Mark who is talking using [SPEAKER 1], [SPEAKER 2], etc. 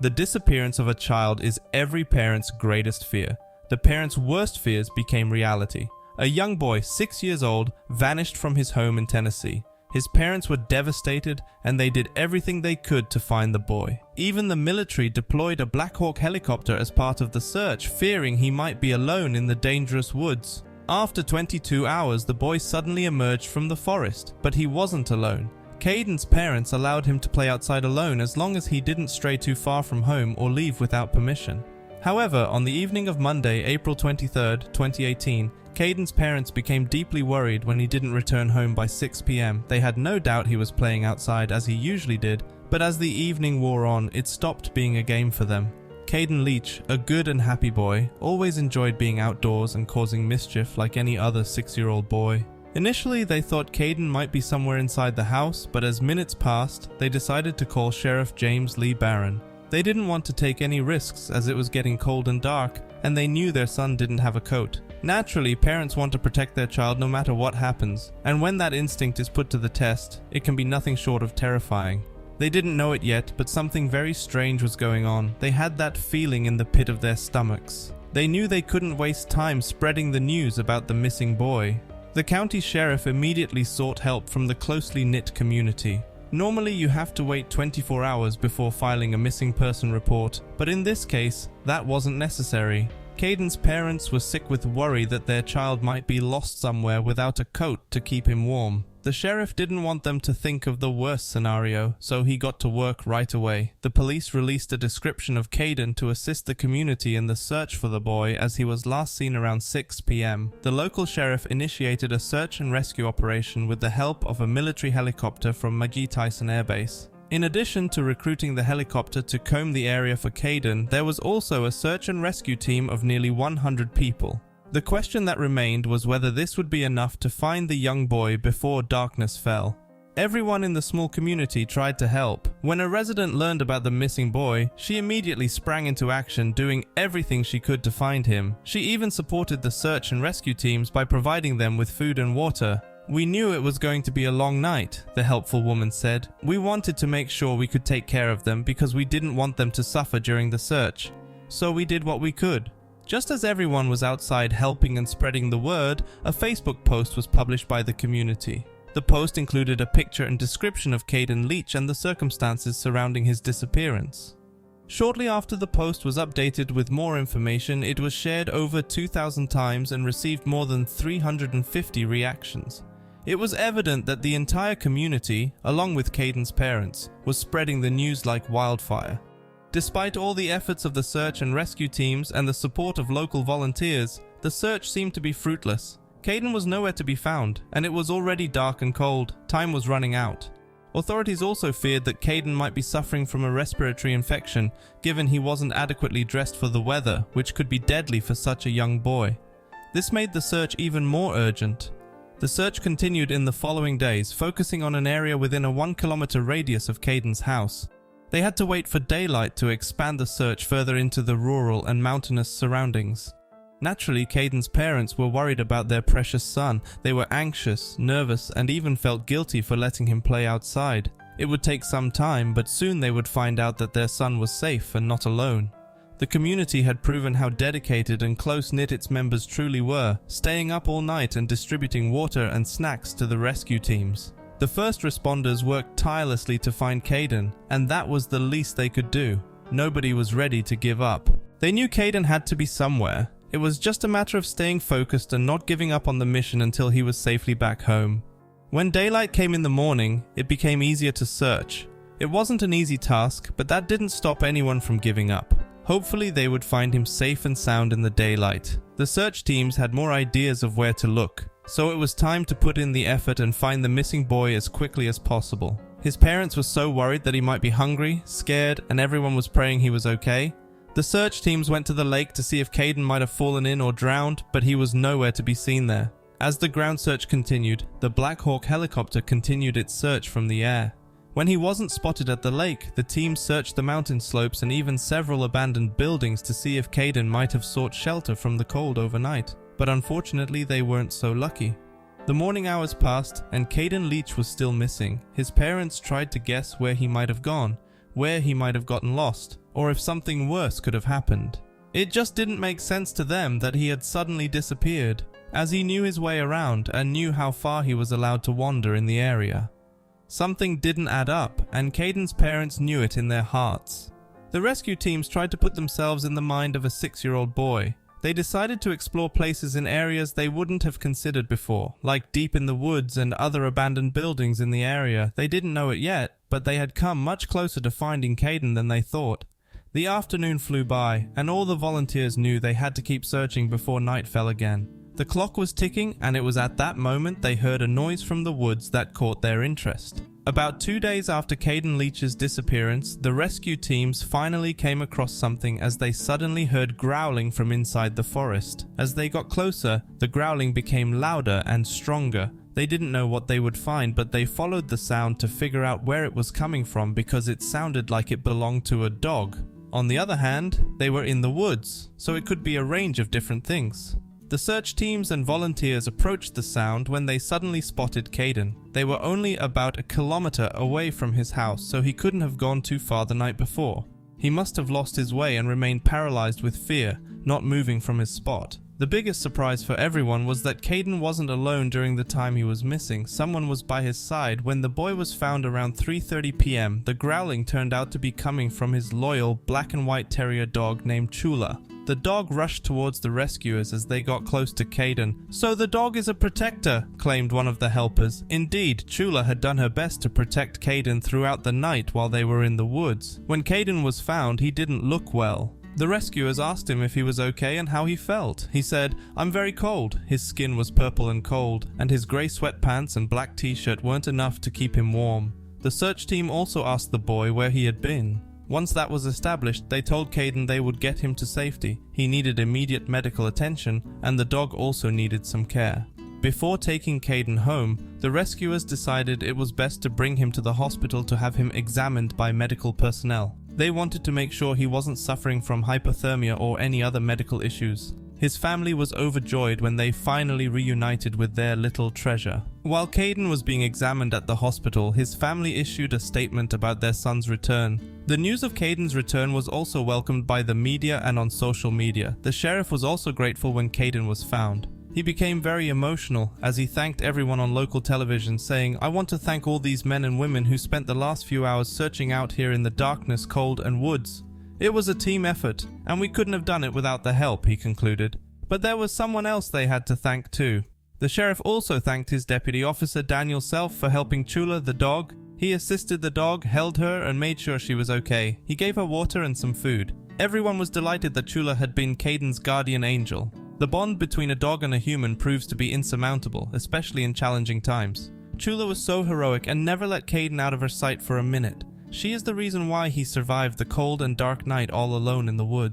[SPEAKER 1] The disappearance of a child is every parent's greatest fear. The parents' worst fears became reality. A young boy, 6 years old, vanished from his home in Tennessee. His parents were devastated, and they did everything they could to find the boy. Even the military deployed a Black Hawk helicopter as part of the search, fearing he might be alone in the dangerous woods. After 22 hours, the boy suddenly emerged from the forest, but he wasn't alone. Caden's parents allowed him to play outside alone as long as he didn't stray too far from home or leave without permission. However, on the evening of Monday, April 23, 2018, Caden's parents became deeply worried when he didn't return home by 6 p.m. They had no doubt he was playing outside as he usually did, but as the evening wore on, it stopped being a game for them. Caden Leach, a good and happy boy, always enjoyed being outdoors and causing mischief like any other 6-year-old boy. Initially, they thought Caden might be somewhere inside the house, but as minutes passed, they decided to call Sheriff James Lee Barron. They didn't want to take any risks as it was getting cold and dark, and they knew their son didn't have a coat. Naturally, parents want to protect their child no matter what happens, and when that instinct is put to the test, it can be nothing short of terrifying. They didn't know it yet, but something very strange was going on. They had that feeling in the pit of their stomachs. They knew they couldn't waste time spreading the news about the missing boy. The county sheriff immediately sought help from the closely knit community. Normally, you have to wait 24 hours before filing a missing person report, but in this case, that wasn't necessary. Caden's parents were sick with worry that their child might be lost somewhere without a coat to keep him warm. The sheriff didn't want them to think of the worst scenario, so he got to work right away. The police released a description of Caden to assist the community in the search for the boy as he was last seen around 6 p.m. The local sheriff initiated a search and rescue operation with the help of a military helicopter from McGee Tyson Air Base. In addition to recruiting the helicopter to comb the area for Caden, there was also a search and rescue team of nearly 100 people. The question that remained was whether this would be enough to find the young boy before darkness fell. Everyone in the small community tried to help. When a resident learned about the missing boy, she immediately sprang into action, doing everything she could to find him. She even supported the search and rescue teams by providing them with food and water. "We knew it was going to be a long night," the helpful woman said. "We wanted to make sure we could take care of them because we didn't want them to suffer during the search. So we did what we could." Just as everyone was outside helping and spreading the word, a Facebook post was published by the community. The post included a picture and description of Caden Leach and the circumstances surrounding his disappearance. Shortly after the post was updated with more information, it was shared over 2,000 times and received more than 350 reactions. It was evident that the entire community, along with Caden's parents, was spreading the news like wildfire. Despite all the efforts of the search and rescue teams and the support of local volunteers, the search seemed to be fruitless. Caden was nowhere to be found, and it was already dark and cold. Time was running out. Authorities also feared that Caden might be suffering from a respiratory infection, given he wasn't adequately dressed for the weather, which could be deadly for such a young boy. This made the search even more urgent. The search continued in the following days, focusing on an area within a 1-kilometer radius of Caden's house. They had to wait for daylight to expand the search further into the rural and mountainous surroundings. Naturally, Caden's parents were worried about their precious son. They were anxious, nervous, and even felt guilty for letting him play outside. It would take some time, but soon they would find out that their son was safe and not alone. The community had proven how dedicated and close-knit its members truly were, staying up all night and distributing water and snacks to the rescue teams. The first responders worked tirelessly to find Caden, and that was the least they could do. Nobody was ready to give up. They knew Caden had to be somewhere. It was just a matter of staying focused and not giving up on the mission until he was safely back home. When daylight came in the morning, it became easier to search. It wasn't an easy task, but that didn't stop anyone from giving up. Hopefully they would find him safe and sound in the daylight. The search teams had more ideas of where to look, so it was time to put in the effort and find the missing boy as quickly as possible. His parents were so worried that he might be hungry, scared, and everyone was praying he was okay. The search teams went to the lake to see if Caden might have fallen in or drowned, but he was nowhere to be seen there. As the ground search continued, the Black Hawk helicopter continued its search from the air. When he wasn't spotted at the lake, the team searched the mountain slopes and even several abandoned buildings to see if Caden might have sought shelter from the cold overnight. But unfortunately, they weren't so lucky. The morning hours passed, and Caden Leach was still missing. His parents tried to guess where he might have gone, where he might have gotten lost. or if something worse could have happened. It just didn't make sense to them that he had suddenly disappeared, as he knew his way around and knew how far he was allowed to wander in the area. Something didn't add up, and Caden's parents knew it in their hearts. The rescue teams tried to put themselves in the mind of a 6-year-old boy. They decided to explore places in areas they wouldn't have considered before, like deep in the woods and other abandoned buildings in the area. They didn't know it yet, but they had come much closer to finding Caden than they thought. The afternoon flew by, and all the volunteers knew they had to keep searching before night fell again. The clock was ticking, and it was at that moment they heard a noise from the woods that caught their interest. About 2 days after Caden Leach's disappearance, the rescue teams finally came across something as they suddenly heard growling from inside the forest. As they got closer, the growling became louder and stronger. They didn't know what they would find, but they followed the sound to figure out where it was coming from because it sounded like it belonged to a dog. On the other hand, they were in the woods, so it could be a range of different things. The search teams and volunteers approached the sound when they suddenly spotted Caden. They were only about a kilometer away from his house, so he couldn't have gone too far the night before. He must have lost his way and remained paralyzed with fear, not moving from his spot. The biggest surprise for everyone was that Caden wasn't alone during the time he was missing. Someone was by his side. When the boy was found around 3:30 p.m., the growling turned out to be coming from his loyal black and white terrier dog named Chula. The dog rushed towards the rescuers as they got close to Caden. "So the dog is a protector," claimed one of the helpers. Indeed, Chula had done her best to protect Caden throughout the night while they were in the woods. When Caden was found, he didn't look well. The rescuers asked him if he was okay and how he felt. He said, "I'm very cold." His skin was purple and cold, and his grey sweatpants and black t-shirt weren't enough to keep him warm. The search team also asked the boy where he had been. Once that was established, they told Caden they would get him to safety. He needed immediate medical attention, and the dog also needed some care. Before taking Caden home, the rescuers decided it was best to bring him to the hospital to have him examined by medical personnel. They wanted to make sure he wasn't suffering from hypothermia or any other medical issues. His family was overjoyed when they finally reunited with their little treasure. While Caden was being examined at the hospital, his family issued a statement about their son's return. The news of Caden's return was also welcomed by the media and on social media. The sheriff was also grateful when Caden was found. He became very emotional as he thanked everyone on local television, saying, "I want to thank all these men and women who spent the last few hours searching out here in the darkness, cold, and woods. It was a team effort, and we couldn't have done it without the help," he concluded. But there was someone else they had to thank too. The sheriff also thanked his deputy officer Daniel Self for helping Chula the dog. He assisted the dog, held her, and made sure she was okay. He gave her water and some food. Everyone was delighted that Chula had been Caden's guardian angel. The bond between a dog and a human proves to be insurmountable, especially in challenging times. Chula was so heroic and never let Caden out of her sight for a minute. She is the reason why he survived the cold and dark night all alone in the woods.